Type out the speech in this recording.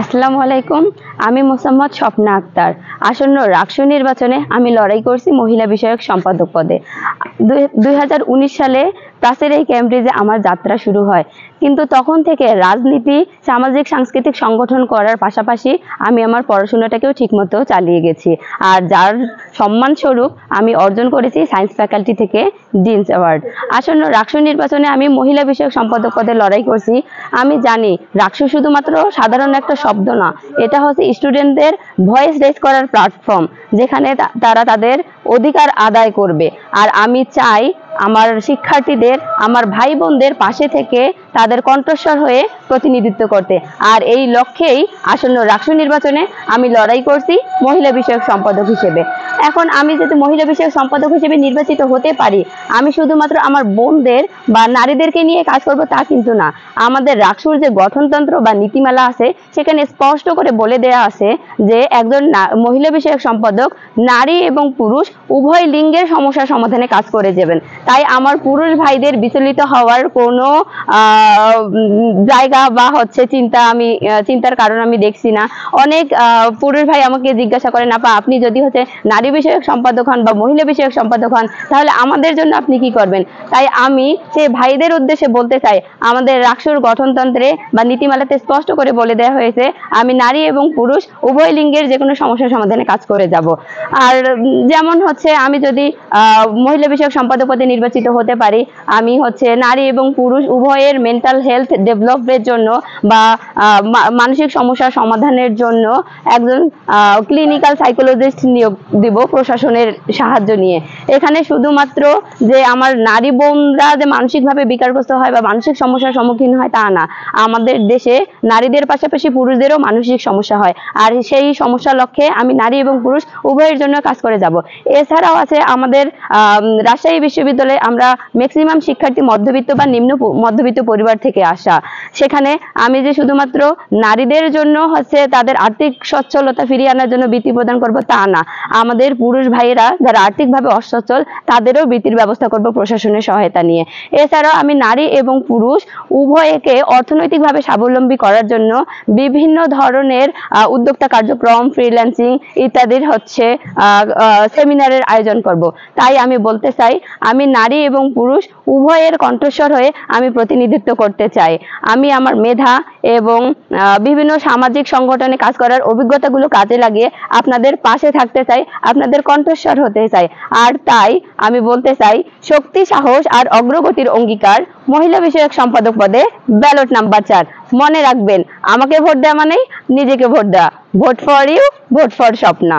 আসসালামু আলাইকুম। আমি মোসাম্মদ স্বপ্না আক্তার। আসন্ন রাকসু নির্বাচনে আমি লড়াই করছি মহিলা বিষয়ক সম্পাদক পদে। 2019 সালে প্রাসের এই ক্যামব্রিজে আমার যাত্রা শুরু হয়, কিন্তু তখন থেকে রাজনীতি, সামাজিক সাংস্কৃতিক সংগঠন করার পাশাপাশি আমি আমার পড়াশোনাটাকেও ঠিকমতো চালিয়ে গেছি। আর যার সম্মানস্বরূপ আমি অর্জন করেছি সায়েন্স ফ্যাকাল্টি থেকে ডিনস অ্যাওয়ার্ড। আসন্ন রাকসু নির্বাচনে আমি মহিলা বিষয়ক সম্পাদক পদে লড়াই করছি। আমি জানি রাকসু শুধুমাত্র সাধারণ একটা শব্দ না, এটা হচ্ছে স্টুডেন্টদের ভয়েস রেজ করার প্ল্যাটফর্ম, যেখানে তারা তাদের অধিকার আদায় করবে। আর আমি চাই আমার শিক্ষার্থীদের, আমার ভাই বোনদের পাশে থেকে তাদের কণ্ঠস্বর হয়ে প্রতিনিধিত্ব করতে। আর এই লক্ষ্যেই আসন্ন রাকসু নির্বাচনে আমি লড়াই করছি মহিলা বিষয়ক সম্পাদক হিসেবে। এখন আমি যদি মহিলা বিষয়ক সম্পাদক হিসেবে নির্বাচিত হতে পারি, আমি শুধুমাত্র আমার বোনদের বা নারীদেরকে নিয়ে কাজ করব তা কিন্তু না। আমাদের রাকসুর যে গঠনতন্ত্র বা নীতিমালা আছে, সেখানে স্পষ্ট করে বলে দেওয়া আছে যে একজন মহিলা বিষয়ক সম্পাদক নারী এবং পুরুষ উভয় লিঙ্গের সমস্যা সমাধানে কাজ করে যাবেন। তাই আমার পুরুষ ভাইদের বিচলিত হওয়ার কোনো জায়গা বা চিন্তার কারণ আমি দেখছি না। অনেক পুরুষ ভাই আমাকে জিজ্ঞাসা করেন, আপা আপনি যদি নারী বিষয়ক সম্পাদক হন বা মহিলা বিষয়ক সম্পাদক হন, তাহলে আমাদের জন্য আপনি কি করবেন? তাই আমি সেই ভাইদের উদ্দেশ্যে বলতে চাই, আমাদের রাকসুর গঠনতন্ত্রে বা নীতিমালাতে স্পষ্ট করে বলে দেওয়া হয়েছে আমি নারী এবং পুরুষ উভয় লিঙ্গের যে কোনো সমস্যা সমাধানে কাজ করে যাব। আর যেমন আমি যদি মহিলা বিষয়ক সম্পাদক পদে নির্বাচিত হতে পারি, আমি নারী এবং পুরুষ উভয়ের মেন্টাল হেলথ ডেভেলপের জন্য বা মানসিক সমস্যা সমাধানের জন্য একজন ক্লিনিক্যাল সাইকোলজিস্ট নিয়োগ দিব প্রশাসনের সাহায্য নিয়ে। এখানে শুধুমাত্র যে আমার নারী বোনরা যে মানসিকভাবে বিকারগ্রস্ত হয় বা মানসিক সমস্যার সম্মুখীন হয় তা না, আমাদের দেশে নারীদের পাশাপাশি পুরুষদেরও মানসিক সমস্যা হয়। আর সেই সমস্যা লক্ষ্যে আমি নারী এবং পুরুষ উভয়ের জন্য কাজ করে যাব। এছাড়াও আছে আমাদের রাজশাহী বিশ্ববিদ্যালয়ে আমরা ম্যাক্সিমাম শিক্ষার্থী মধ্যবিত্ত বা নিম্ন মধ্যবিত্ত পরিবার থেকে আসা। সেখানে আমি যে শুধুমাত্র নারীদের জন্য তাদের আর্থিক সচ্ছলতা ফিরিয়ে আনার জন্য বৃত্তি প্রদান করব তা না, আমাদের পুরুষ ভাইয়েরা যারা আর্থিকভাবে অসচ্ছল তাদেরও বৃত্তির ব্যবস্থা করব প্রশাসনের সহায়তা নিয়ে। এছাড়াও আমি নারী এবং পুরুষ উভয়কে অর্থনৈতিকভাবে স্বাবলম্বী করার জন্য বিভিন্ন ধরনের উদ্যোক্তা কার্যক্রম, ফ্রিল্যান্সিং ইত্যাদির সেমিনারের আয়োজন করব। তাই আমি বলতে চাই, আমি নারী এবং পুরুষ উভয়ের কণ্ঠস্বর হয়ে আমি প্রতিনিধিত্ব করতে চাই। আমি আমার মেধা এবং বিভিন্ন সামাজিক সংগঠনে কাজ করার অভিজ্ঞতাগুলো কাজে লাগিয়ে আপনাদের পাশে থাকতে চাই, আপনাদের কণ্ঠস্বর হতে চাই। আর তাই আমি বলতে চাই, শক্তি, সাহস আর অগ্রগতির অঙ্গীকার, মহিলা বিষয়ক সম্পাদক পদে ব্যালট নাম্বার 4। মনে রাখবেন, আমাকে ভোট দেওয়া মানেই নিজেকে ভোট দেওয়া। Vote for you, vote for Swapna.